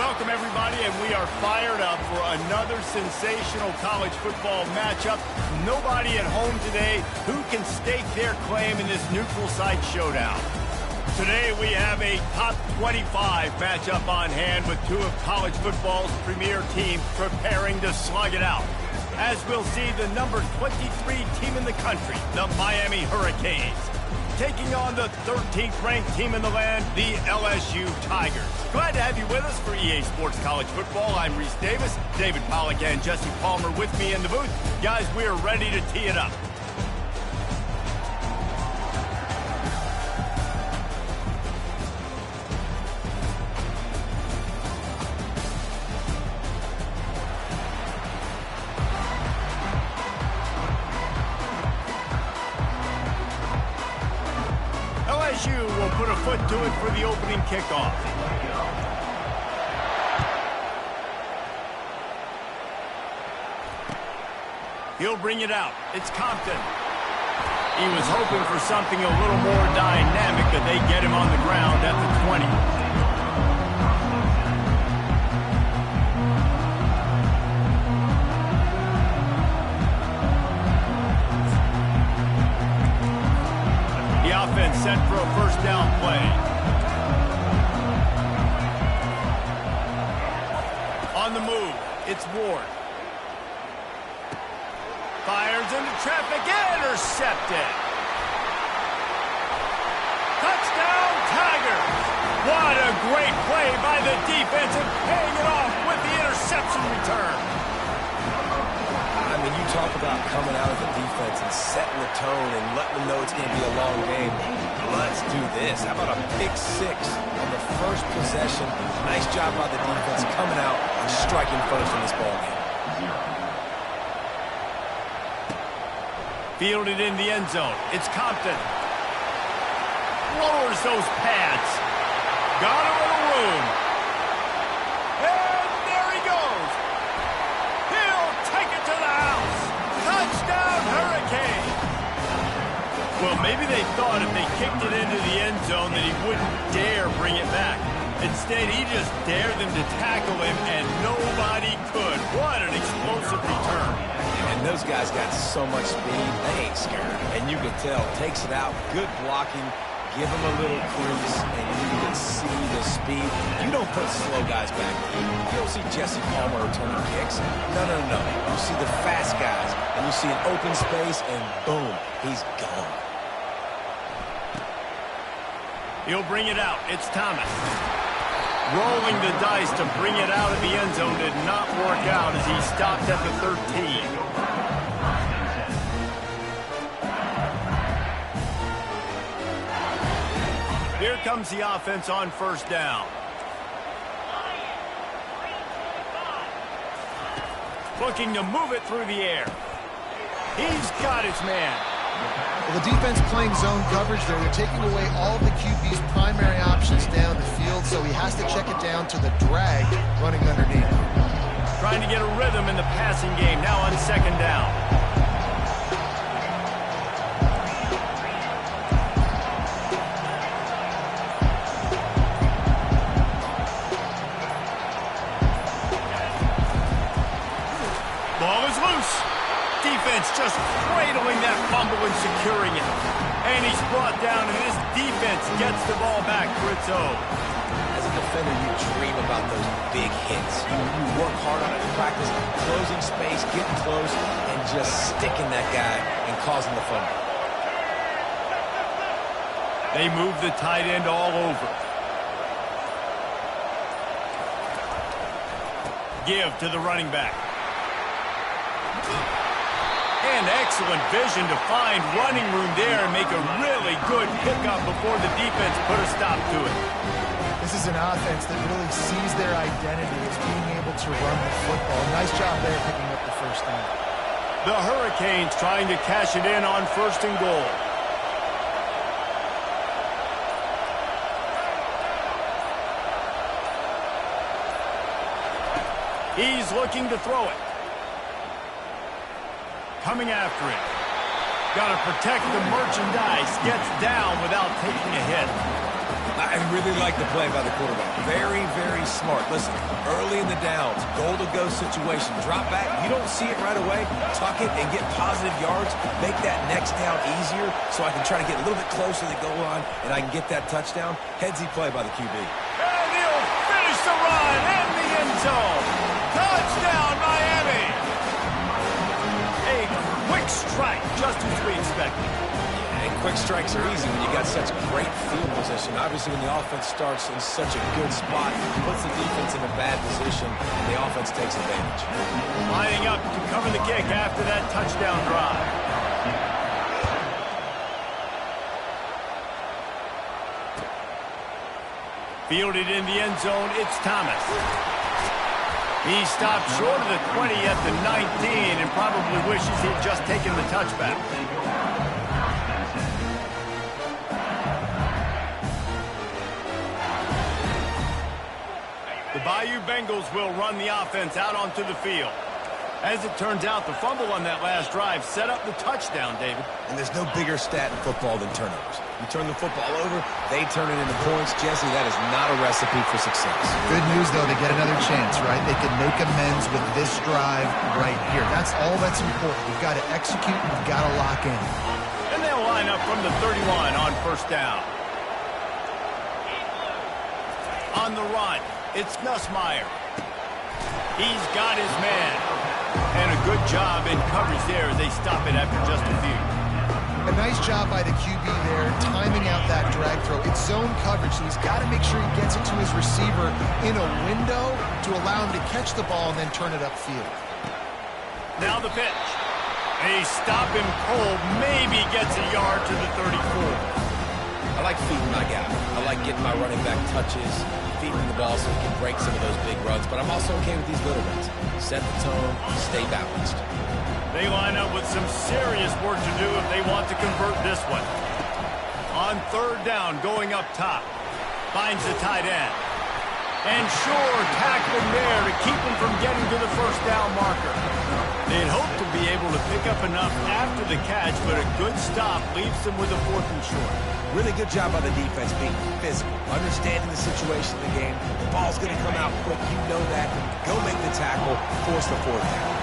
Welcome, everybody, and we are fired up for another sensational college football matchup. Nobody at home today who can stake their claim in this neutral site showdown. Today we have a top 25 matchup on hand with two of college football's premier teams preparing to slug it out. As we'll see, the number 23 team in the country, the Miami Hurricanes, taking on the 13th ranked team in the land, the LSU Tigers. Glad to have you with us for EA Sports College Football. I'm Reese Davis, David Pollack and Jesse Palmer with me in the booth. Guys, we are ready to tee it up. LSU will put a foot to it for the opening kickoff. He'll bring it out. It's Compton. He was hoping for something a little more dynamic, but they get him on the ground at the 20. The offense set for a first down play. On the move, it's Ward. Fires into traffic, intercepted. Touchdown, Tigers. What a great play by the defense and paying it off with the interception return. I mean, you talk about coming out of the defense and setting the tone and letting them know it's going to be a long game. Let's do this. How about a pick six on the first possession? Nice job by the defense coming out and striking first in this ballgame. Fielded in the end zone. It's Compton. Lowers those pads. Got a little room. And there he goes. He'll take it to the house. Touchdown, Hurricane. Well, maybe they thought if they kicked it into the end zone that he wouldn't dare bring it back. Instead, he just dared them to tackle him, and nobody could. What an explosive return. And those guys got so much speed, they ain't scared. And you can tell, takes it out, good blocking, give them a little crease, and you can see the speed. You don't put slow guys back. You don't see Jesse Palmer returning kicks. No. You see the fast guys, and you see an open space, and boom, he's gone. He'll bring it out. It's Thomas. Rolling the dice to bring it out of the end zone did not work out as he stopped at the 13. Here comes the offense on first down. Looking to move it through the air. He's got his man. Well, the defense playing zone coverage there. They're taking away all of the QB's primary options down the field, so he has to check it down to the drag running underneath. Trying to get a rhythm in the passing game, now on second down. Ball is loose. Defense just cradling that fumble and securing it. And he's brought down, and this defense gets the ball back for its own. As a defender, you dream about those big hits. You work hard on it in practice, closing space, getting close, and just sticking that guy and causing the fumble. They move the tight end all over. Give to the running back. And excellent vision to find running room there and make a really good pickup before the defense put a stop to it. This is an offense that really sees their identity as being able to run the football. Nice job there picking up the first down. The Hurricanes trying to cash it in on first and goal. He's looking to throw it. Coming after it. Got to protect the merchandise. Gets down without taking a hit. I really like the play by the quarterback. Very, very smart. Listen, early in the downs, goal-to-go situation, drop back. You don't see it right away. Tuck it and get positive yards. Make that next down easier so I can try to get a little bit closer to the goal line and I can get that touchdown. Headsy play by the QB. And he'll finish the run in the end zone. Touchdown, Miami. A quick strike, just as we expected. And quick strikes are easy when you got such great field position. Obviously, when the offense starts in such a good spot, it puts the defense in a bad position, and the offense takes advantage. Lining up to cover the kick after that touchdown drive. Fielded in the end zone, it's Thomas. He stopped short of the 20 at the 19 and probably wishes he'd just taken the touchback. The Bayou Bengals will run the offense out onto the field. As it turns out, the fumble on that last drive set up the touchdown, David. And there's no bigger stat in football than turnovers. You turn the football over, they turn it into points. Jesse, that is not a recipe for success. Good news, though, they get another chance, right? They can make amends with this drive right here. That's all that's important. You've got to execute, you've got to lock in. And they'll line up from the 31 on first down. On the run, it's Nussmeier. He's got his man. And a good job in coverage there as they stop it after just a few. A nice job by the QB there, timing out that drag throw. It's zone coverage, so he's got to make sure he gets it to his receiver in a window to allow him to catch the ball and then turn it upfield. Now the pitch. They stop him cold, maybe gets a yard to the 34. I like feeding my guy. I like getting my running back touches, feeding the ball so he can break some of those big runs, but I'm also okay with these little ones. Set the tone, stay balanced. They line up with some serious work to do if they want to convert this one. On third down, going up top. Finds the tight end. And sure, tackling there to keep him from getting to the first down marker. They'd hoped to be able to pick up enough after the catch, but a good stop leaves them with a 4th and short. Really good job by the defense being physical, understanding the situation in the game. The ball's going to come out quick. You know that. Go make the tackle, force the 4th down.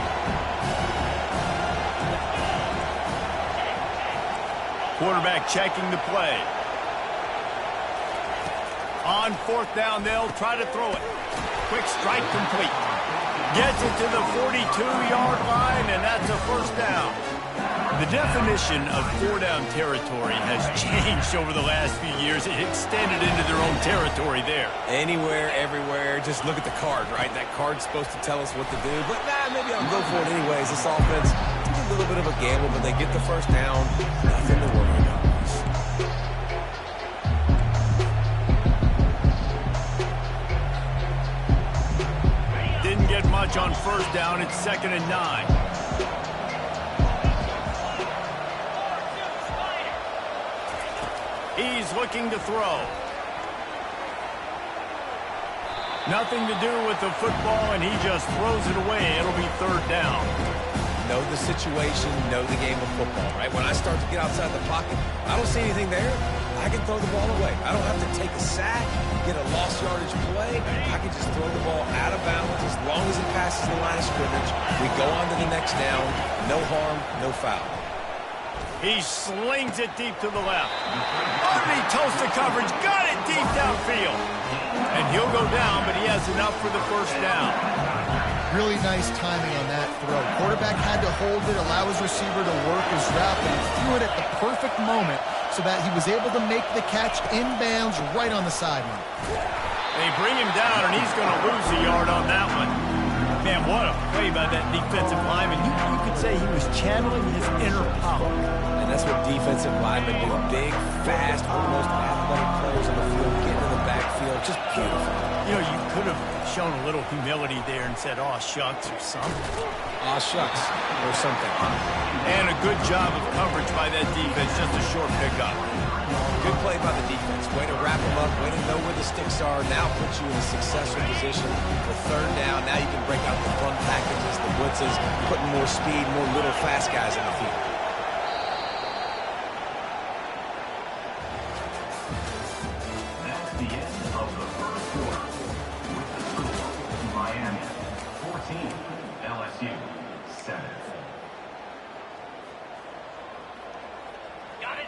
Quarterback checking the play. On 4th down, they'll try to throw it. Quick strike complete. Gets it to the 42-yard line, and that's a first down. The definition of 4-down territory has changed over the last few years. It extended into their own territory there. Anywhere, everywhere, just look at the card, right? That card's supposed to tell us what to do, but maybe I'll go for it anyways. This offense is a little bit of a gamble, but they get the first down. Nothing to worry about. Didn't get much on first down. It's 2nd and 9. He's looking to throw. Nothing to do with the football, and he just throws it away. It'll be 3rd down. Know the situation, know the game of football, right? When I start to get outside the pocket, I don't see anything there. I can throw the ball away. I don't have to take a sack, get a lost yardage play. I can just throw the ball out of bounds as long as it passes the line of scrimmage. We go on to the next down. No harm, no foul. He slings it deep to the left. Underneath toasted coverage, got it deep downfield. And he'll go down, but he has enough for the first down. Really nice timing on that throw. Quarterback had to hold it, allow his receiver to work his route, but he threw it at the perfect moment so that he was able to make the catch inbounds right on the sideline. They bring him down, and he's going to lose a yard on that one. Man, what a play by that defensive lineman. You could say he was channeling his inner power. And that's what defensive linemen do. Big, fast, almost athletic players on the field, getting in the backfield. Just beautiful. You know, you could have shown a little humility there and said, "Aw, shucks," or something. Aw, shucks, or something. And a good job of coverage by that defense. Just a short pickup. Good play by the defense. Way to wrap them up. Way to know where the sticks are. Now put you in a successful position for 3rd down. Now you can break out the front packages, the blitzes, putting more speed, more little fast guys in the field. the end of the first quarter. With the score, Miami 14, LSU 7.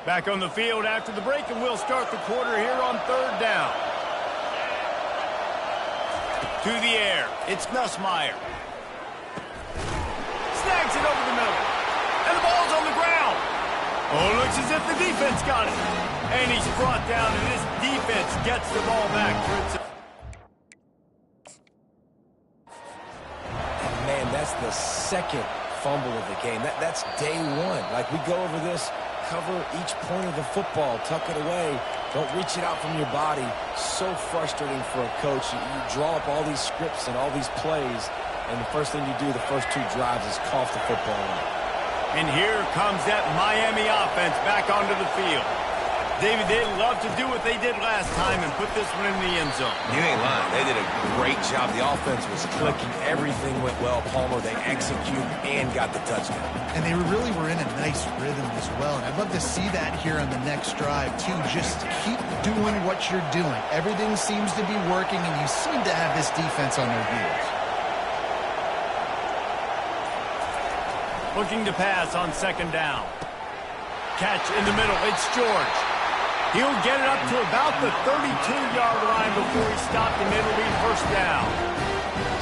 Back on the field after the break, and we'll start the quarter here on third down. To the air, it's Nussmeier. Snags it over the middle. And the ball's on the ground. Oh, looks as if the defense got it. And he's brought down, and this defense gets the ball back for itself. And man, that's the second fumble of the game. That's day one. Like, we go over this, cover each point of the football, tuck it away, don't reach it out from your body. So frustrating for a coach. You draw up all these scripts and all these plays, and the first thing you do the first two drives is cough the football up. And here comes that Miami offense back onto the field. David, they'd love to do what they did last time and put this one in the end zone. You ain't lying. They did a great job. The offense was clicking. Everything went well. Palmer, they executed and got the touchdown. And they really were in a nice rhythm as well. And I'd love to see that here on the next drive, too. Just keep doing what you're doing. Everything seems to be working, and you seem to have this defense on their heels. Looking to pass on second down. Catch in the middle. It's George. He'll get it up to about the 32-yard line before he stopped, and it'll be first down.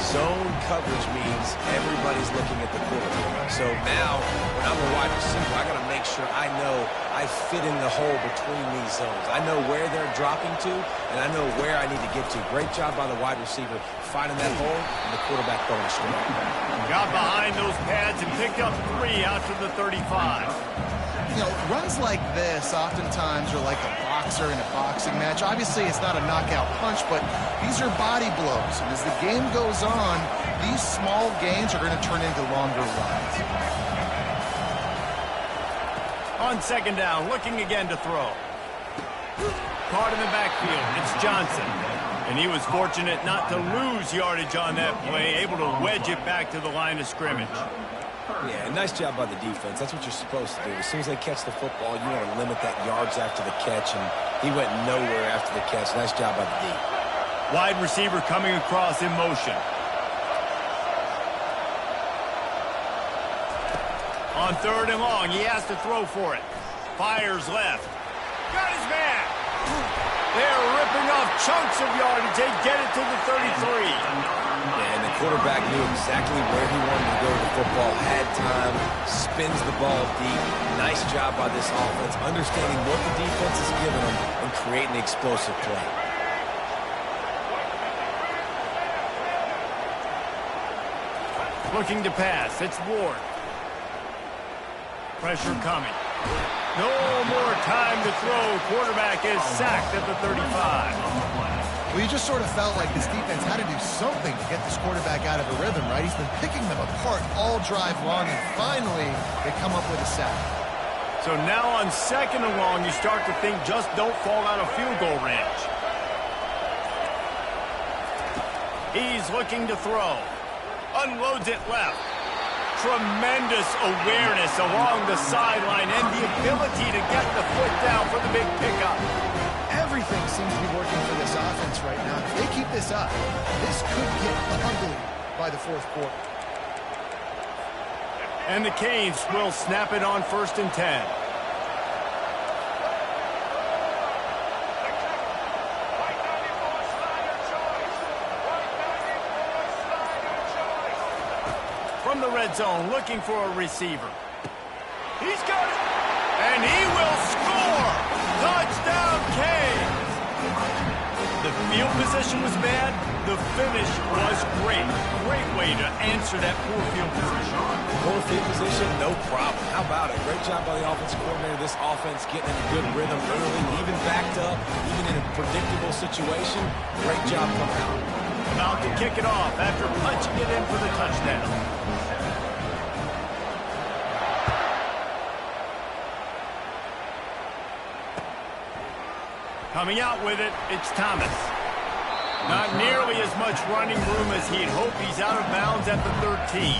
Zone coverage means everybody's looking at the quarterback. So now, when I'm a wide receiver, I got to make sure I know I fit in the hole between these zones. I know where they're dropping to, and I know where I need to get to. Great job by the wide receiver finding that hole, and the quarterback throwing a straight. Got behind those pads and picked up 3 out to the 35. You know, runs like this oftentimes are like a boxer in a boxing match. Obviously, it's not a knockout punch, but these are body blows. And as the game goes on, these small gains are going to turn into longer runs. On second down, looking again to throw. Caught in the backfield. It's Johnson. And he was fortunate not to lose yardage on that play, able to wedge it back to the line of scrimmage. Yeah, nice job by the defense. That's what you're supposed to do. As soon as they catch the football, you want to limit that yards after the catch, and he went nowhere after the catch. Nice job by the D. Wide receiver coming across in motion. On third and long, he has to throw for it. Fires left. Got his man. They're ripping off chunks of yardage. They get it to the 33. And the quarterback knew exactly where he wanted to go with the football, had time, spins the ball deep. Nice job by this offense, understanding what the defense is giving them and creating the explosive play. Looking to pass. It's Ward. Pressure coming. No more time to throw. Quarterback is sacked at the 35. Well, you just sort of felt like this defense had to do something to get this quarterback out of a rhythm, right? He's been picking them apart all drive long, and finally they come up with a sack. So now on second and long, you start to think just don't fall out of field goal range. He's looking to throw. Unloads it left. Tremendous awareness along the sideline and the ability to get the foot down for the big pickup. Everything seems to be working for this offense right now. If they keep this up, this could get ugly by the fourth quarter. And the Canes will snap it on 1st and 10. From the red zone, looking for a receiver. He's got it! And he will score! Touchdown, Canes! The field position was bad. The finish was great. Great way to answer that poor field position. Poor field position, no problem. How about it? Great job by the offensive coordinator. This offense getting in a good rhythm early, even backed up, even in a predictable situation. Great job coming out. About to kick it off after punching it in for the touchdown. Coming out with it, it's Thomas. Not nearly as much running room as he'd hoped. He's out of bounds at the 13.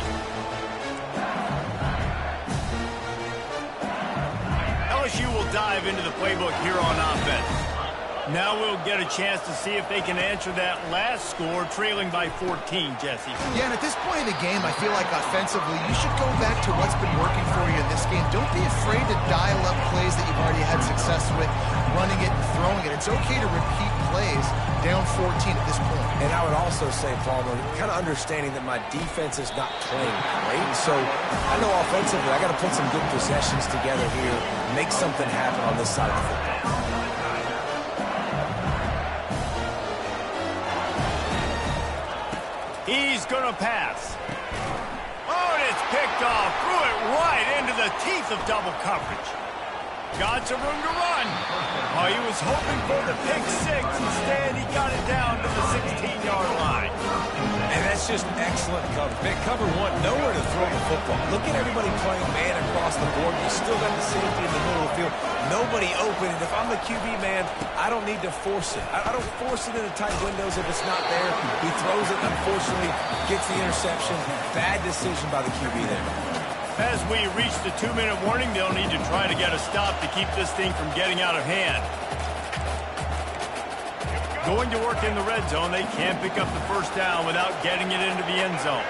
LSU will dive into the playbook here on offense. Now we'll get a chance to see if they can answer that last score, trailing by 14, Jesse. Yeah, and at this point in the game, I feel like offensively, you should go back to what's been working for you in this game. Don't be afraid to dial up plays that you've already had success with, running it and throwing it. It's okay to repeat plays down 14 at this point. And I would also say, Palmer, kind of understanding that my defense is not playing great. So I know offensively I got to put some good possessions together here, make something happen on this side of the football. He's going to pass. Oh, and it's picked off. Threw it right into the teeth of double coverage. Got some room to run. Oh, he was hoping for the pick six. Instead, he got it down to the 16-yard line. And that's just excellent cover. Big cover one, nowhere to throw the football. Look at everybody playing man across the board. You still got the safety in the middle of the field. Nobody open. And if I'm the QB man, I don't need to force it. I don't force it into tight windows if it's not there. He throws it, unfortunately, gets the interception. Bad decision by the QB there. As we reach the 2-minute warning, they'll need to try to get a stop to keep this thing from getting out of hand. Going to work in the red zone, they can't pick up the first down without getting it into the end zone.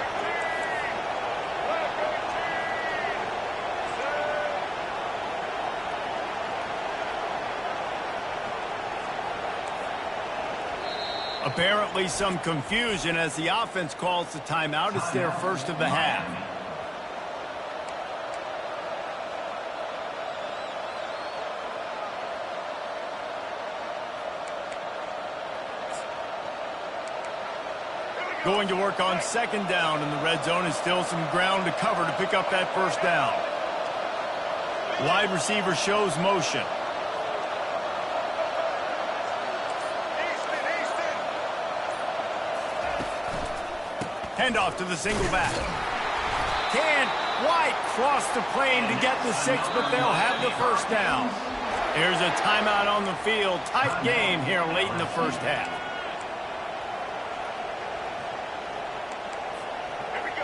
Apparently some confusion as the offense calls the timeout. It's their first of the half. Going to work on second down in the red zone, and still some ground to cover to pick up that first down. Wide receiver shows motion. Handoff to the single back. Can White cross the plane to get the 6, but they'll have the first down. Here's a timeout on the field. Tight game here late in the first half.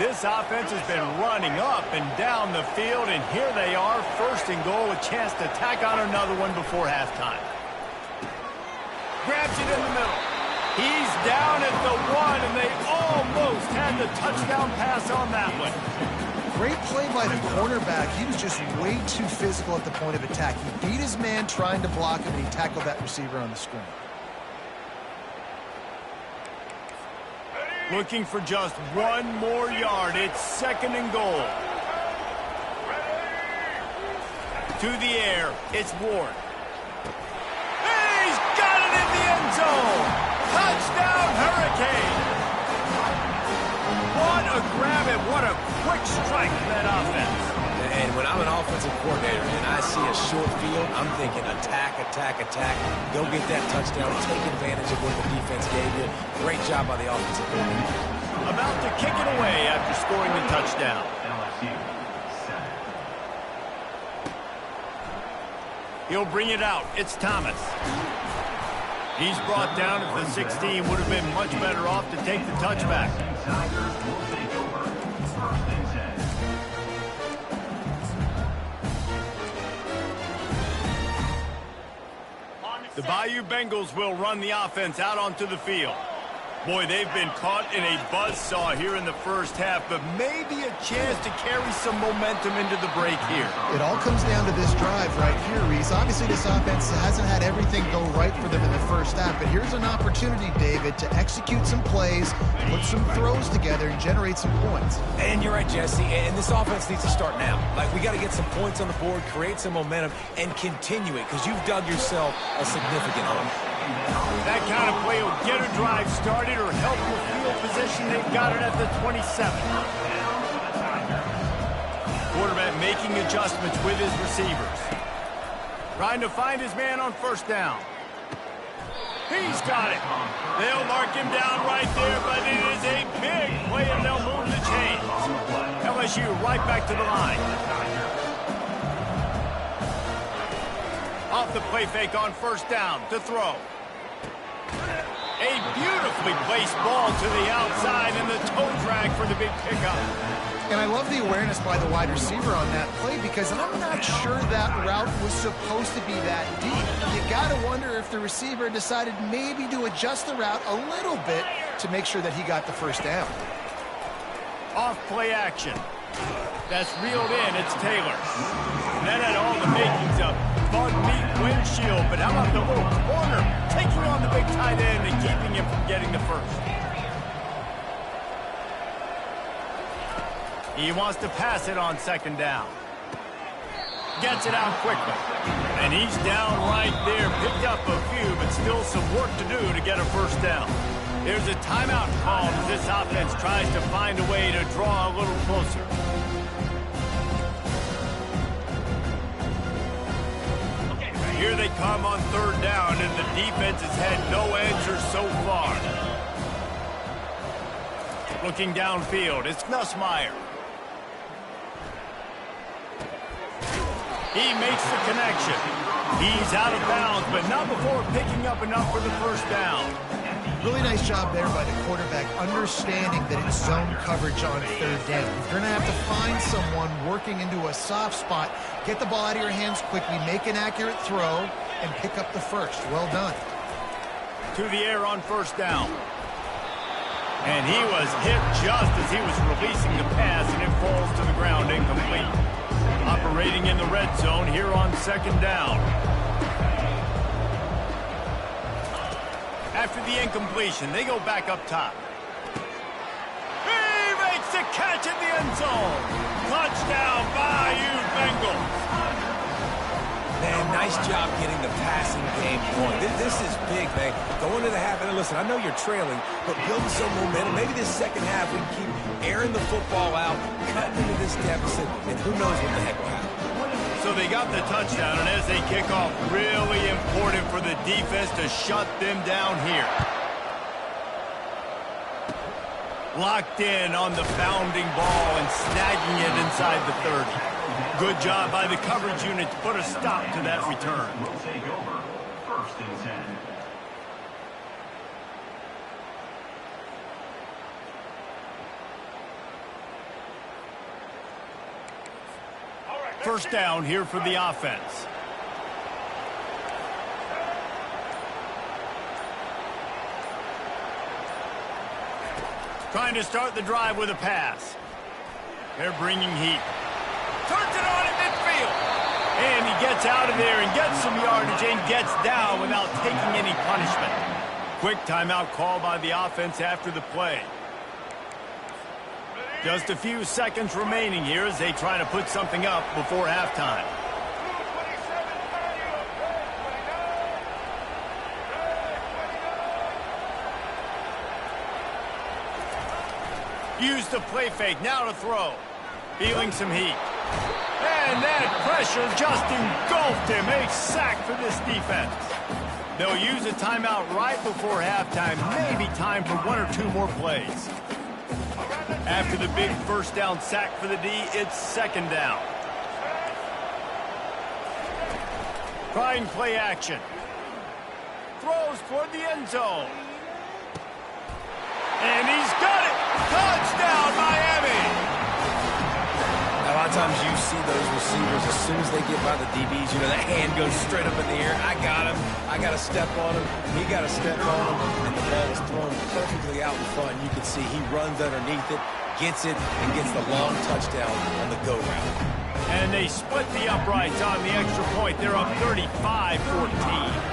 This offense has been running up and down the field, and here they are, first and goal, a chance to tack on another one before halftime. Grabs it in the middle. He's down at the 1, and they almost had the touchdown pass on that one. Great play by the cornerback. He was just way too physical at the point of attack. He beat his man trying to block him, and he tackled that receiver on the screen. Looking for just one more yard. It's second and goal. To the air. It's Ward. He's got it in the end zone. Touchdown, Hurricane. What a grab and what a quick strike from that offense. And when I'm an offensive coordinator and I see a short field, I'm thinking attack, attack, attack. Go get that touchdown. Take advantage of what the defense gave you. Great job by the offensive coordinator. About to kick it away after scoring the touchdown. LSU 7. He'll bring it out. It's Thomas. He's brought down at the 16. Would have been much better off to take the touchback. Tigers will take over. First and 10. The Bayou Bengals will run the offense out onto the field. Boy, they've been caught in a buzzsaw here in the first half, but maybe a chance to carry some momentum into the break here. It all comes down to this drive right here, Reese. Obviously, this offense hasn't had everything go right for them in the first half, but here's an opportunity, David, to execute some plays, put some throws together, and generate some points. And you're right, Jesse, and this offense needs to start now. Like, we got to get some points on the board, create some momentum, and continue it, because you've dug yourself a significant hole. That kind of play will get a drive started or help your field position. They've got it at the 27. Quarterback making adjustments with his receivers. Trying to find his man on first down. He's got it. They'll mark him down right there, but it is a big play, and they'll move the chains. LSU right back to the line. Off the play fake on first down to throw. A beautifully placed ball to the outside, and the toe drag for the big pickup. And I love the awareness by the wide receiver on that play because I'm not sure that route was supposed to be that deep. You got to wonder if the receiver decided maybe to adjust the route a little bit to make sure that he got the first down. Off play action. That's reeled in. It's Taylor. And that had all the makings of bug meat windshield. But how about the little corner taking on the big tight end and keeping him from getting the first? He wants to pass it on second down. Gets it out quickly. And he's down right there. Picked up a few, but still some work to do to get a first down. There's a timeout called as this offense tries to find a way to draw a little closer. Here they come on third down, and the defense has had no answers so far. Looking downfield, it's Nussmeier. He makes the connection. He's out of bounds, but not before picking up enough for the first down. Really nice job there by the quarterback, understanding that it's zone coverage on third down. You're going to have to find someone working into a soft spot, get the ball out of your hands quickly, make an accurate throw, and pick up the first. Well done. To the air on first down. And he was hit just as he was releasing the pass, and it falls to the ground incomplete. Operating in the red zone here on second down. After the incompletion, they go back up top. He makes the catch in the end zone. Touchdown, Bayou Bengals. Man, nice job getting the passing game going. This is big, man. Going to the half, and listen, I know you're trailing, but building some momentum. Maybe this second half we can keep airing the football out, cutting into this deficit, and who knows what the heck will happen. So they got the touchdown, and as they kick off, really important for the defense to shut them down here. Locked in on the bounding ball and snagging it inside the 30. Good job by the coverage unit to put a stop to that return. Will take over. First and 10. First down here for the offense. Trying to start the drive with a pass. They're bringing heat. Turns it on at midfield. And he gets out of there and gets some yardage and gets down without taking any punishment. Quick timeout call by the offense after the play. Just a few seconds remaining here as they try to put something up before halftime. Use the play fake, now to throw. Feeling some heat. And that pressure just engulfed him. A sack for this defense. They'll use a timeout right before halftime. Maybe time for one or two more plays. After the big first down sack for the D, it's second down. Trying play action. Throws toward the end zone. And he's got it. Touchdown, Miami. A lot of times you see those receivers, as soon as they get by the DBs, you know, that hand goes straight up in the air. I got him. I got to step on him. He got to step on him. And the ball is thrown perfectly out in front. You can see he runs underneath it, gets it, and gets the long touchdown on the go route. And they split the uprights on the extra point. They're up 35-14.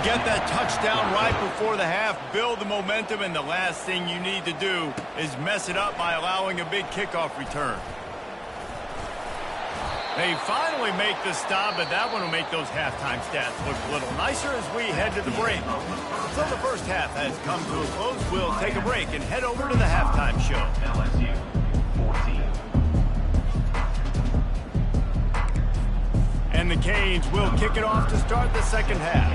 Get that touchdown right before the half, build the momentum, and the last thing you need to do is mess it up by allowing a big kickoff return. They finally make the stop, but that one will make those halftime stats look a little nicer as we head to the break. So the first half has come to a close. We'll take a break and head over to the halftime show. LSU 14. And the Canes will kick it off to start the second half.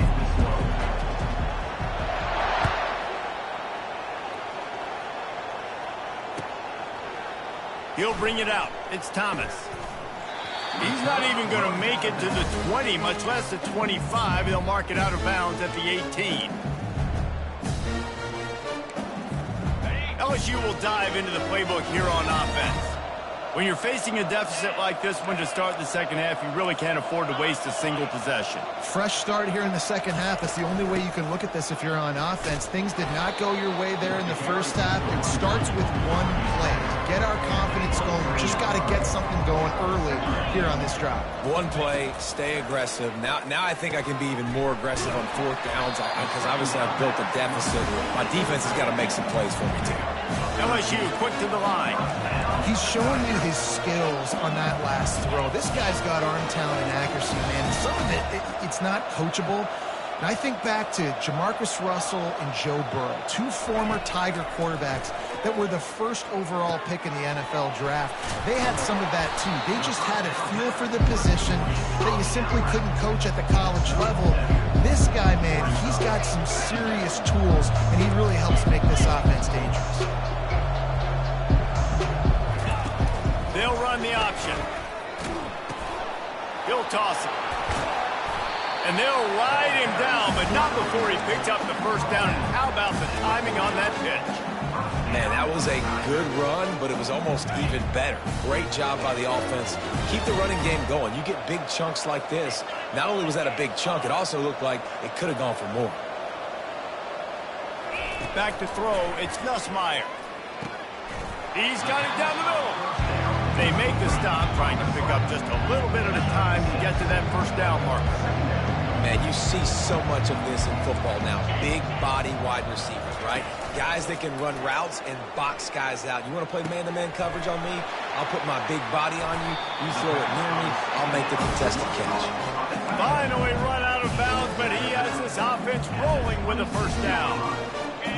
He'll bring it out. It's Thomas. He's not even going to make it to the 20, much less the 25. They'll mark it out of bounds at the 18. LSU will dive into the playbook here on offense. When you're facing a deficit like this one to start the second half, you really can't afford to waste a single possession. Fresh start here in the second half. That's the only way you can look at this if you're on offense. Things did not go your way there in the first half. It starts with one play. To get our confidence going, we just got to get something going early here on this drive. One play, stay aggressive. Now I think I can be even more aggressive on fourth downs because obviously I've built a deficit. My defense has got to make some plays for me, too. LSU quick to the line. He's showing you his skills on that last throw. This guy's got arm talent and accuracy, man. Some of it's not coachable. And I think back to Jamarcus Russell and Joe Burrow, two former Tiger quarterbacks that were the first overall pick in the NFL draft. They had some of that, too. They just had a feel for the position that you simply couldn't coach at the college level. This guy, man, he's got some serious tools, and he really helps make this offense dangerous. They'll run the option. He'll toss it. And they'll ride him down, but not before he picks up the first down. And how about the timing on that pitch? Man, that was a good run, but it was almost even better. Great job by the offense. Keep the running game going. You get big chunks like this. Not only was that a big chunk, it also looked like it could have gone for more. Back to throw. It's Nussmeier. He's got it down the middle. They make the stop, trying to pick up just a little bit at a time to get to that first down marker. Man, you see so much of this in football now. Big body wide receivers, right? Guys that can run routes and box guys out. You want to play man-to-man coverage on me? I'll put my big body on you. You throw it near me, I'll make the contested catch. Finally run out of bounds, but he has this offense rolling with a first down.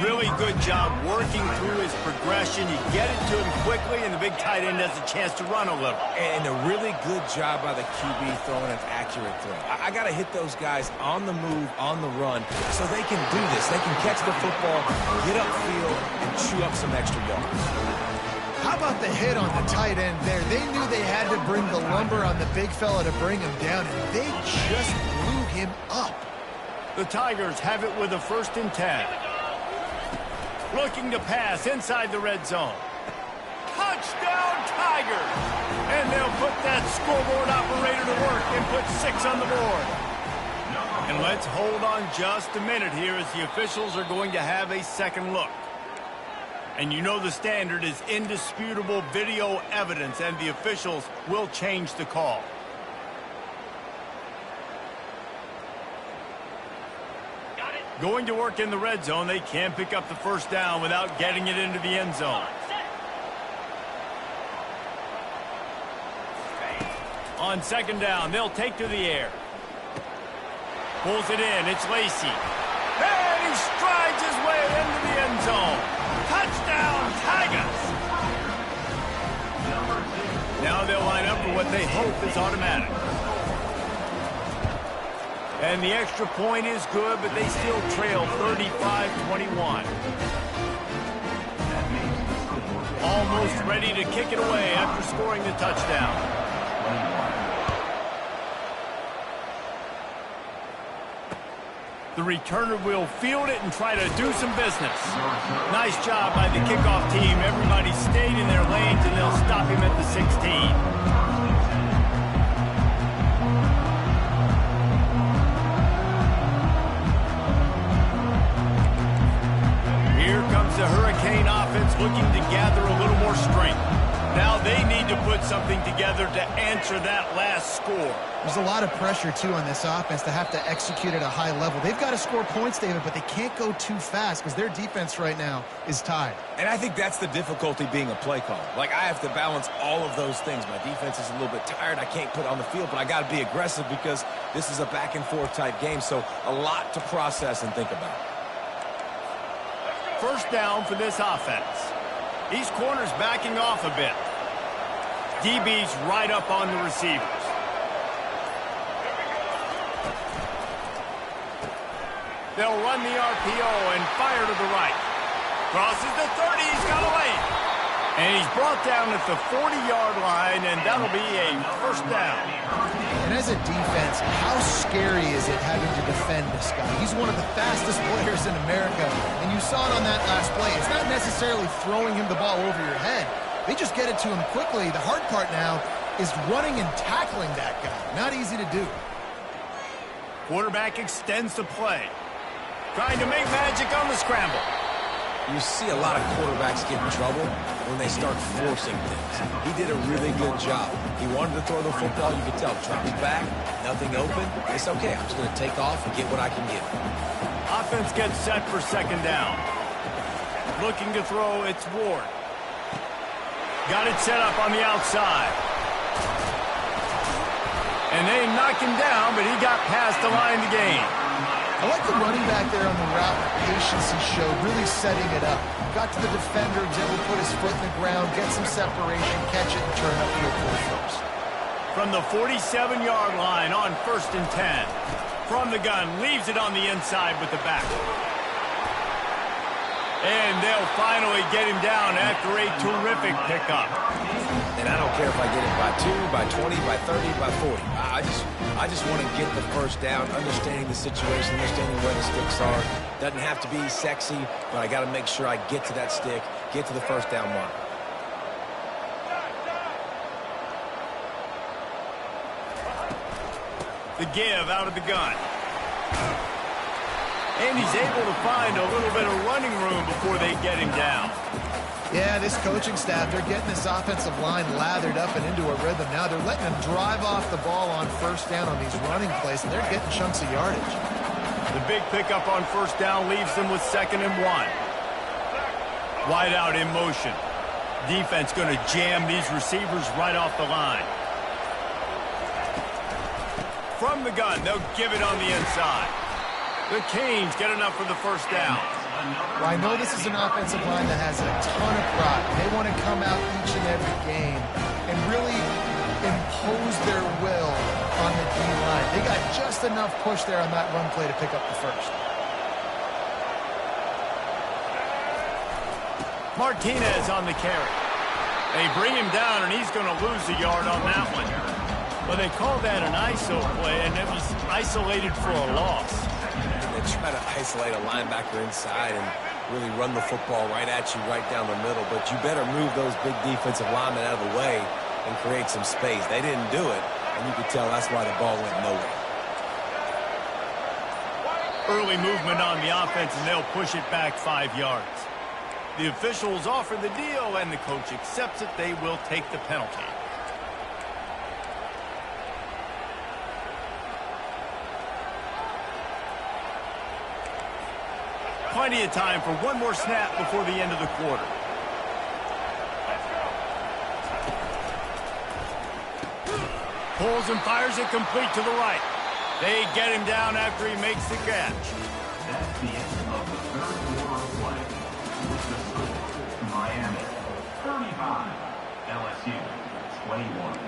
Really good job working through his progression. You get it to him quickly, and the big tight end has a chance to run a little. And a really good job by the QB throwing an accurate throw. I got to hit those guys on the move, on the run, so they can do this. They can catch the football, get upfield, and chew up some extra yards. How about the hit on the tight end there? They knew they had to bring the lumber on the big fella to bring him down, and they just blew him up. The Tigers have it with a 1st and 10. Looking to pass inside the red zone. Touchdown, Tigers! And they'll put that scoreboard operator to work and put 6 on the board. And let's hold on just a minute here as the officials are going to have a second look. And you know the standard is indisputable video evidence, and the officials will change the call. Going to work in the red zone, they can't pick up the first down without getting it into the end zone. On 2nd down, they'll take to the air. Pulls it in, it's Lacy. And he strides his way into the end zone. Touchdown, Tigers! Now they'll line up for what they hope is automatic. And the extra point is good, but they still trail 35-21. Almost ready to kick it away after scoring the touchdown. The returner will field it and try to do some business. Nice job by the kickoff team. Everybody stayed in their lanes, and they'll stop him at the 16. The Hurricane offense looking to gather a little more strength. Now they need to put something together to answer that last score. There's a lot of pressure, too, on this offense to have to execute at a high level. They've got to score points, David, but they can't go too fast because their defense right now is tied. And I think that's the difficulty being a play caller. Like, I have to balance all of those things. My defense is a little bit tired. I can't put it on the field, but I got to be aggressive because this is a back-and-forth type game, so a lot to process and think about. First down for this offense. These corners backing off a bit. DB's right up on the receivers. They'll run the RPO and fire to the right. Crosses the 30, he's got away. And he's brought down at the 40-yard line, and that'll be a first down. And as a defense, how scary is it having to defend this guy? He's one of the fastest players in America, and you saw it on that last play. It's not necessarily throwing him the ball over your head. They just get it to him quickly. The hard part now is running and tackling that guy. Not easy to do. Quarterback extends the play. Trying to make magic on the scramble. You see a lot of quarterbacks get in trouble when they start forcing things. He did a really good job. He wanted to throw the football. You could tell. Dropping back, nothing open. It's okay. I'm just going to take off and get what I can get. Offense gets set for second down. Looking to throw, it's Ward. Got it set up on the outside. And they knocked him down, but he got past the line to gain. I like the running back there on the route, the patience he showed, really setting it up. Got to the defender, was able to put his foot in the ground, get some separation, catch it, and turn upfield for the first. From the 47-yard line on 1st and 10. From the gun, leaves it on the inside with the back. And they'll finally get him down after a terrific pickup. And I don't care if I get it by 2, by 20, by 30, by 40. I just want to get the first down, understanding the situation, understanding where the sticks are. Doesn't have to be sexy, but I got to make sure I get to that stick, get to the first down mark. The give out of the gun. And he's able to find a little bit of running room before they get him down. Yeah, this coaching staff, they're getting this offensive line lathered up and into a rhythm. Now they're letting them drive off the ball on first down on these running plays, and they're getting chunks of yardage. The big pickup on first down leaves them with 2nd and 1. Wide out in motion. Defense going to jam these receivers right off the line. From the gun, they'll give it on the inside. The Canes get enough for the first down. Well, I know this is an offensive line that has a ton of pride. They want to come out each and every game and really impose their will on the D-line. They got just enough push there on that run play to pick up the first. Martinez on the carry. They bring him down, and he's going to lose a yard on that one. Well, they call that an ISO play, and it was isolated for a loss. They try to isolate a linebacker inside and really run the football right at you, right down the middle. But you better move those big defensive linemen out of the way and create some space. They didn't do it, and you could tell that's why the ball went nowhere. Early movement on the offense, and they'll push it back 5 yards. The officials offer the deal, and the coach accepts it. They will take the penalty. Plenty of time for one more snap before the end of the quarter. Pulls and fires it complete to the right. They get him down after he makes the catch. That's the end of the third quarter of play. With the score, Miami 35, LSU 21.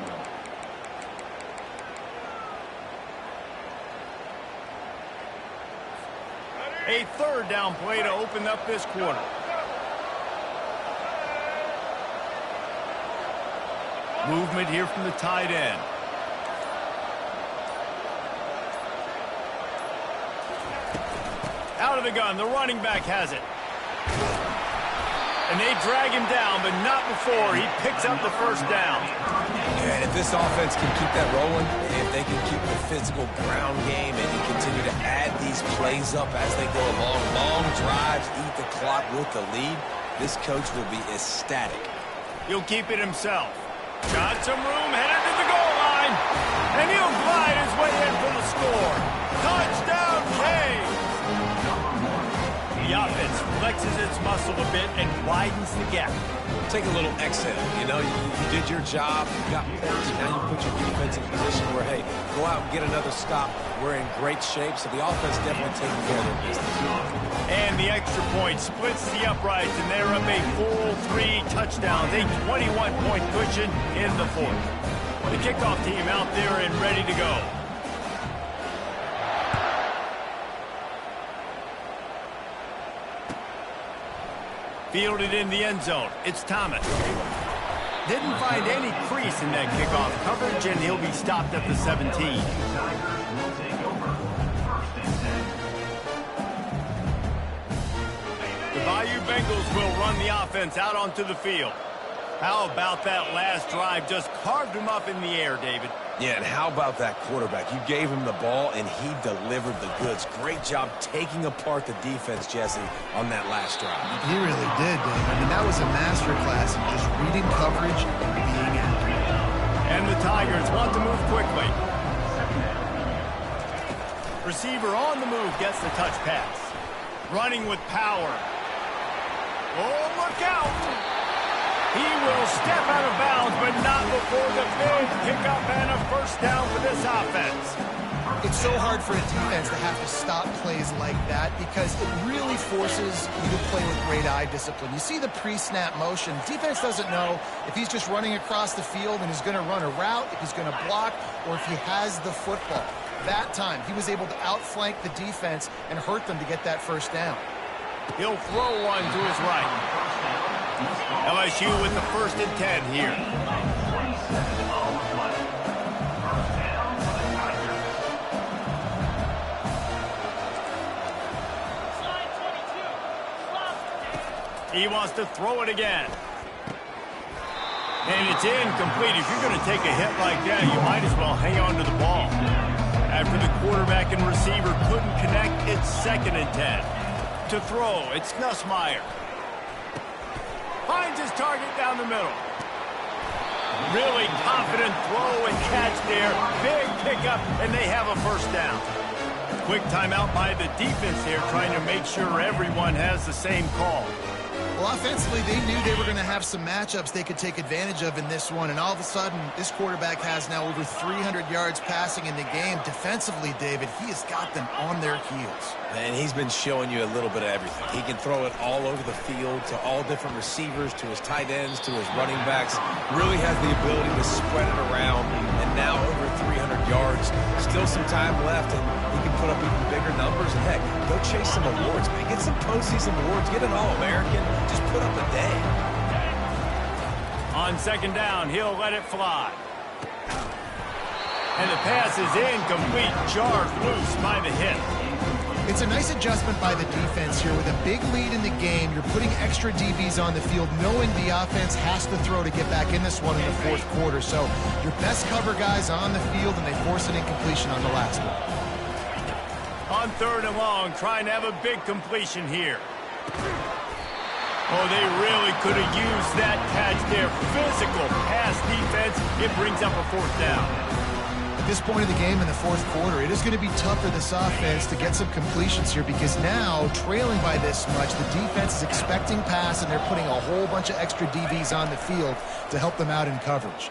A 3rd down play to open up this quarter. Movement here from the tight end. Out of the gun, the running back has it. And they drag him down, but not before he picks up the first down. And if this offense can keep that rolling, if they can keep the physical ground game and continue to add these plays up as they go along, long drives, eat the clock with the lead, this coach will be ecstatic. He'll keep it himself. Got some room, headed to the goal line. And he'll glide his way in for the score. Touchdown, Canes! The offense flexes its muscle a bit and widens the gap. Take a little exhale. You know, you did your job, you got points, now you put your defense in a position where, hey, go out and get another stop. We're in great shape, so the offense definitely taking care of their business. And the extra point splits the uprights, and they're up a full 3 touchdowns, a 21-point cushion in the 4th. The kickoff team out there and ready to go. Fielded in the end zone. It's Thomas. Didn't find any crease in that kickoff coverage, and he'll be stopped at the 17. Tigers will take over 1st and 10. The Bayou Bengals will run the offense out onto the field. How about that last drive? Just carved him up in the air, David. Yeah, and how about that quarterback? You gave him the ball, and he delivered the goods. Great job taking apart the defense, Jesse, on that last drive. He really did, Dave. I mean, that was a masterclass in just reading coverage and being accurate. And the Tigers want to move quickly. Receiver on the move gets the touch pass. Running with power. Oh, look out! He will step out of bounds, but not before the big pickup and a first down for this offense. It's so hard for a defense to have to stop plays like that because it really forces you to play with great eye discipline. You see the pre-snap motion. Defense doesn't know if he's just running across the field and is going to run a route, if he's going to block, or if he has the football. That time, he was able to outflank the defense and hurt them to get that first down. He'll throw one to his right. LSU with the 1st and 10 here. He wants to throw it again. And it's incomplete. If you're going to take a hit like that, you might as well hang on to the ball. After the quarterback and receiver couldn't connect, it's 2nd and 10. To throw, it's Nussmeier. Finds his target down the middle. Really confident throw and catch there. Big pickup, and they have a first down. Quick timeout by the defense here, trying to make sure everyone has the same call. Well, offensively, they knew they were going to have some matchups they could take advantage of in this one, and all of a sudden, this quarterback has now over 300 yards passing in the game. Defensively, David, he has got them on their heels. And he's been showing you a little bit of everything. He can throw it all over the field to all different receivers, to his tight ends, to his running backs. Really has the ability to spread it around, and now over 300 yards. Still some time left, and he can put up even bigger numbers. And heck, go chase some awards, man. Get some postseason awards. Get an All-American. Just put up a day. On 2nd down, he'll let it fly. And the pass is incomplete. Jarred loose by the hit. It's a nice adjustment by the defense here. With a big lead in the game, you're putting extra DBs on the field, knowing the offense has to throw to get back in this one in the 4th quarter. So your best cover guys on the field, and they force an incompletion on the last one. On 3rd and long, trying to have a big completion here. Oh, they really could have used that catch there. Physical pass defense. It brings up a 4th down. At this point of the game in the 4th quarter, it is going to be tough for this offense to get some completions here because now, trailing by this much, the defense is expecting pass, and they're putting a whole bunch of extra DBs on the field to help them out in coverage.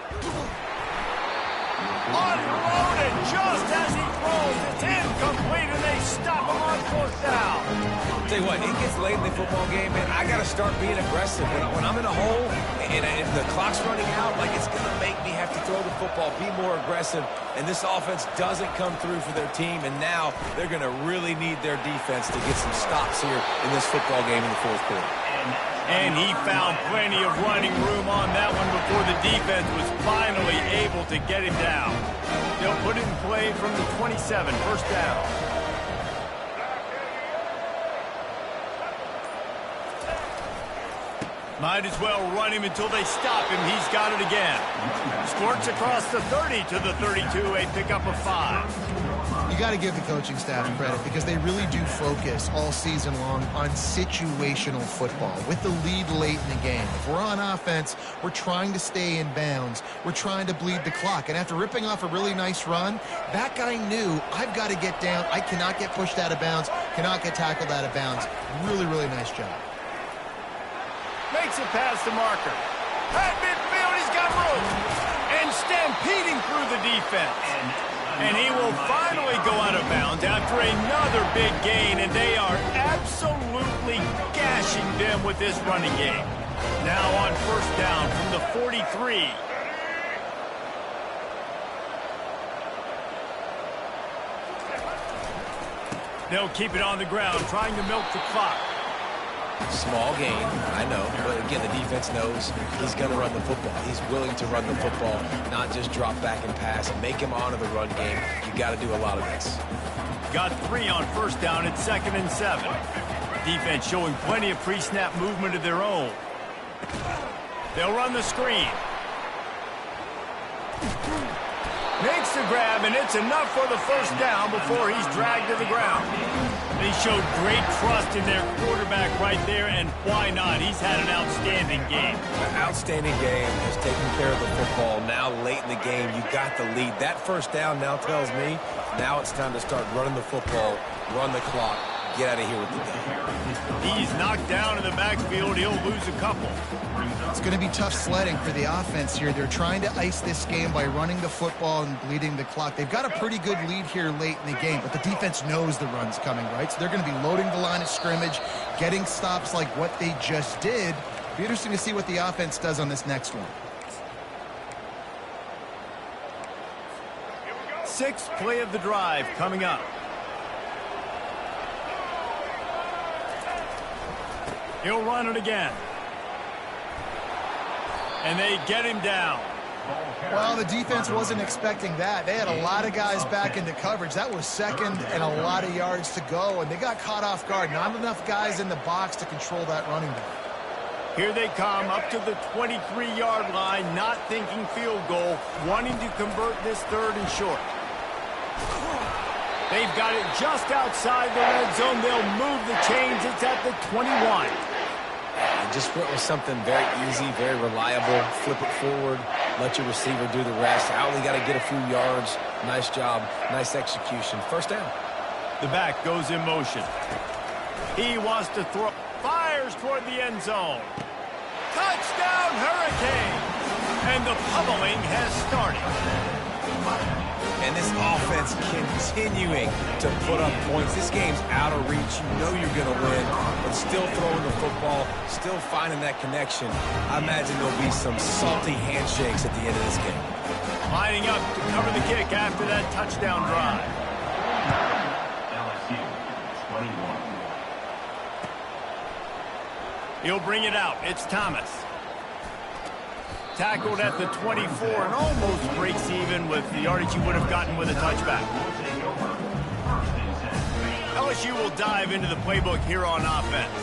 Unloaded just as he throws. It's incomplete, and they stop him on 4th down. Tell you what, it gets late in the football game, man. I got to start being aggressive. When I'm in a hole and the clock's running out, like, it's going to make me have to throw the football, be more aggressive. And this offense doesn't come through for their team, and now they're going to really need their defense to get some stops here in this football game in the 4th quarter. And he found plenty of running room on that one before the defense was finally able to get him down. They'll put it in play from the 27, 1st down. Might as well run him until they stop him. He's got it again. Squirts across the 30 to the 32, a pickup of 5. You got to give the coaching staff credit because they really do focus all season long on situational football with the lead late in the game. If we're on offense, we're trying to stay in bounds. We're trying to bleed the clock. And after ripping off a really nice run, that guy knew, I've got to get down. I cannot get pushed out of bounds, cannot get tackled out of bounds. Really, really nice job. Makes a pass to Marker. At midfield, he's got room. And stampeding through the defense. And he will finally go out of bounds after another big gain, and they are absolutely gashing them with this running game. Now on 1st down from the 43. They'll keep it on the ground, trying to milk the clock. Small gain, I know, but again, the defense knows he's going to run the football. He's willing to run the football, not just drop back and pass and make him honor the run game. You got to do a lot of this. Got 3 on 1st down at 2nd and 7. Defense showing plenty of pre-snap movement of their own. They'll run the screen. Makes the grab, and it's enough for the first down before he's dragged to the ground. They showed great trust in their quarterback right there, and why not? He's had an outstanding game. An outstanding game, has taken care of the football. Now late in the game, you got the lead. That first down now tells me now it's time to start running the football, run the clock, get out of here with the day. He's knocked down in the backfield. He'll lose a couple. It's going to be tough sledding for the offense here. They're trying to ice this game by running the football and bleeding the clock. They've got a pretty good lead here late in the game, but the defense knows the run's coming, right? So they're going to be loading the line of scrimmage, getting stops like what they just did. Be interesting to see what the offense does on this next one. Sixth play of the drive coming up. He'll run it again. And they get him down. Well, the defense wasn't expecting that. They had a lot of guys back into coverage. That was second and a lot of yards to go, and they got caught off guard. Not enough guys in the box to control that running back. Here they come up to the 23-yard line, not thinking field goal, wanting to convert this third and short. They've got it just outside the red zone. They'll move the chains. It's at the 21. Just went with something very easy, very reliable. Flip it forward, let your receiver do the rest. I only got to get a few yards. Nice job, nice execution. First down. The back goes in motion. He wants to throw. Fires toward the end zone. Touchdown, Hurricane! And the pummeling has started. And this offense continuing to put up points. This game's out of reach. You know you're going to win, but still throwing the football, still finding that connection. I imagine there'll be some salty handshakes at the end of this game. Lining up to cover the kick after that touchdown drive. LSU 21. He'll bring it out. It's Thomas. Tackled at the 24 and almost breaks even with the yardage he would have gotten with a touchback. LSU will dive into the playbook here on offense.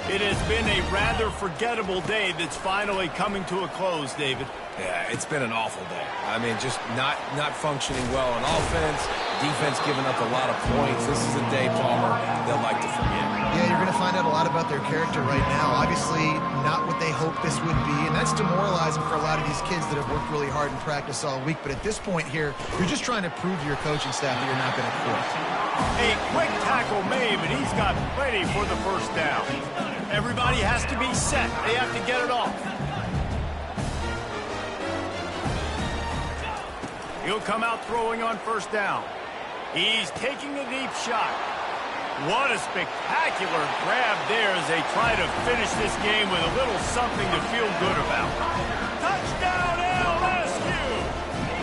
It has been a rather forgettable day that's finally coming to a close, David. Yeah, it's been an awful day. I mean, just not functioning well on offense, defense giving up a lot of points. This is a day, Palmer, they'll like to forget. Yeah, you're going to find out a lot about their character right now. Obviously, not what they hoped this would be, and that's demoralizing for a lot of these kids that have worked really hard in practice all week. But at this point here, you're just trying to prove to your coaching staff that you're not going to quit. A quick tackle made, but he's got plenty for the first down. Everybody has to be set. They have to get it off. He'll come out throwing on first down. He's taking a deep shot. What a spectacular grab there as they try to finish this game with a little something to feel good about. Touchdown, LSU!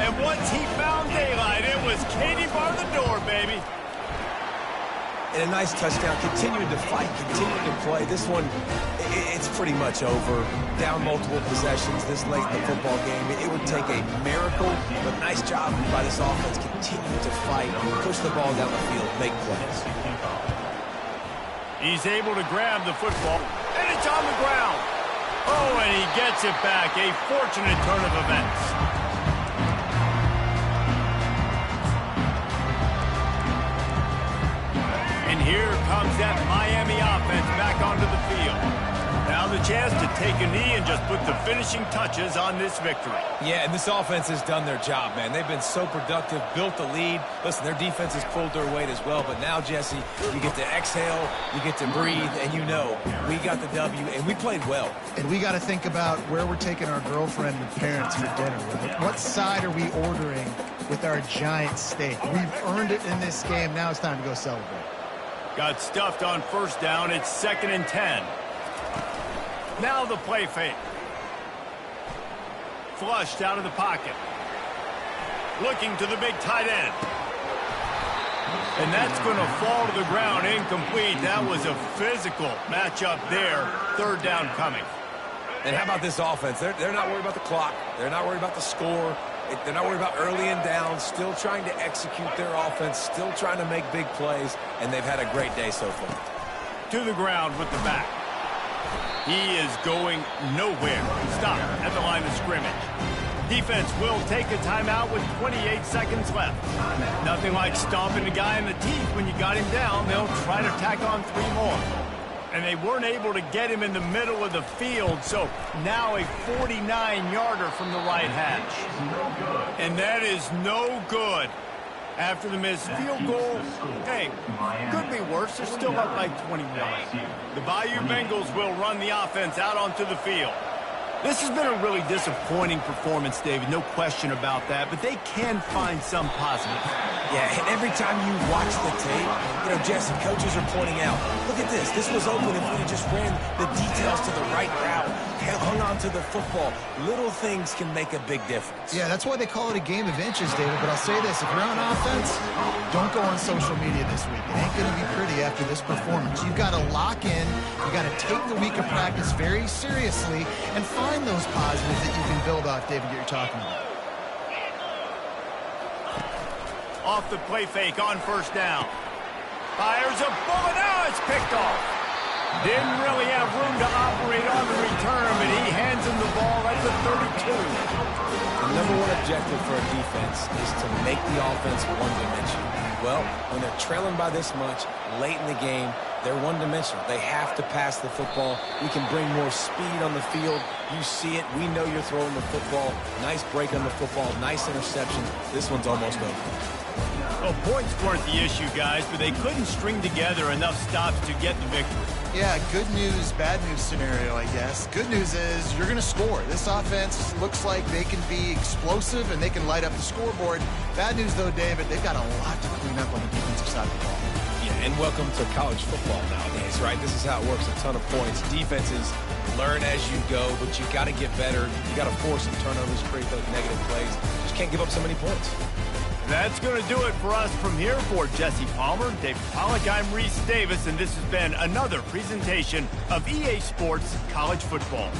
And once he found daylight, it was Katie bar the door, baby. And a nice touchdown. Continuing to fight, continuing to play. This one, it's pretty much over. Down multiple possessions this late in the football game. It would take a miracle, but nice job by this offense. Continue to fight, push the ball down the field, make plays. He's able to grab the football, and it's on the ground. Oh, and he gets it back. A fortunate turn of events. And here comes that Miami offense back onto the field. Now the chance to take a knee and just put the finishing touches on this victory. Yeah, and this offense has done their job, man. They've been so productive, built the lead. Listen, their defense has pulled their weight as well. But now, Jesse, you get to exhale, you get to breathe, and you know we got the W, and we played well. And we got to think about where we're taking our girlfriend and parents for dinner. What side are we ordering with our giant steak? We've earned it in this game. Now it's time to go celebrate. Got stuffed on first down. It's 2nd and 10. Now the play fake. Flushed out of the pocket. Looking to the big tight end. And that's going to fall to the ground incomplete. That was a physical matchup there. 3rd down coming. And how about this offense? They're not worried about the clock. They're not worried about the score. They're not worried about early and down. Still trying to execute their offense. Still trying to make big plays. And they've had a great day so far. To the ground with the back. He is going nowhere. Stop at the line of scrimmage. Defense will take a timeout with 28 seconds left. Nothing like stomping a guy in the teeth when you got him down. They'll try to tack on 3 more. And they weren't able to get him in the middle of the field, so now a 49-yarder from the right hash. And that is no good. After the missed field goal, hey, could be worse. They're still up by 21. The Bayou Bengals will run the offense out onto the field. This has been a really disappointing performance, David, no question about that, but they can find some positive. Yeah, and every time you watch the tape, Jesse, coaches are pointing out, look at this. This was open if we had just ran the details to the right route, hung on to the football. Little things can make a big difference. Yeah, that's why they call it a game of inches, David. But I'll say this, if you're on offense, don't go on social media this week. It ain't going to be pretty after this performance. You've got to lock in. You've got to take the week of practice very seriously and find those positives that you can build off, David, that you're talking about. Off the play fake on first down. Fires a bullet. Now it's picked off. Didn't really have room to operate on the return, but he hands him the ball at the 32. The number one objective for a defense is to make the offense one-dimensional. Well, when they're trailing by this much, late in the game, they're one-dimensional. They have to pass the football. We can bring more speed on the field. You see it. We know you're throwing the football. Nice break on the football. Nice interception. This one's almost over. Well, points weren't the issue, guys, but they couldn't string together enough stops to get the victory. Yeah, good news, bad news scenario, I guess. Good news is you're going to score. This offense looks like they can be explosive and they can light up the scoreboard. Bad news, though, David, they've got a lot to clean up on the defensive side of the ball. Yeah, and welcome to college football nowadays, right? This is how it works. A ton of points. Defenses learn as you go, but you got to get better. You got to force some turnovers, create those negative plays. Just can't give up so many points. That's going to do it for us from here. For Jesse Palmer, David Pollack, I'm Reese Davis, and this has been another presentation of EA Sports College Football.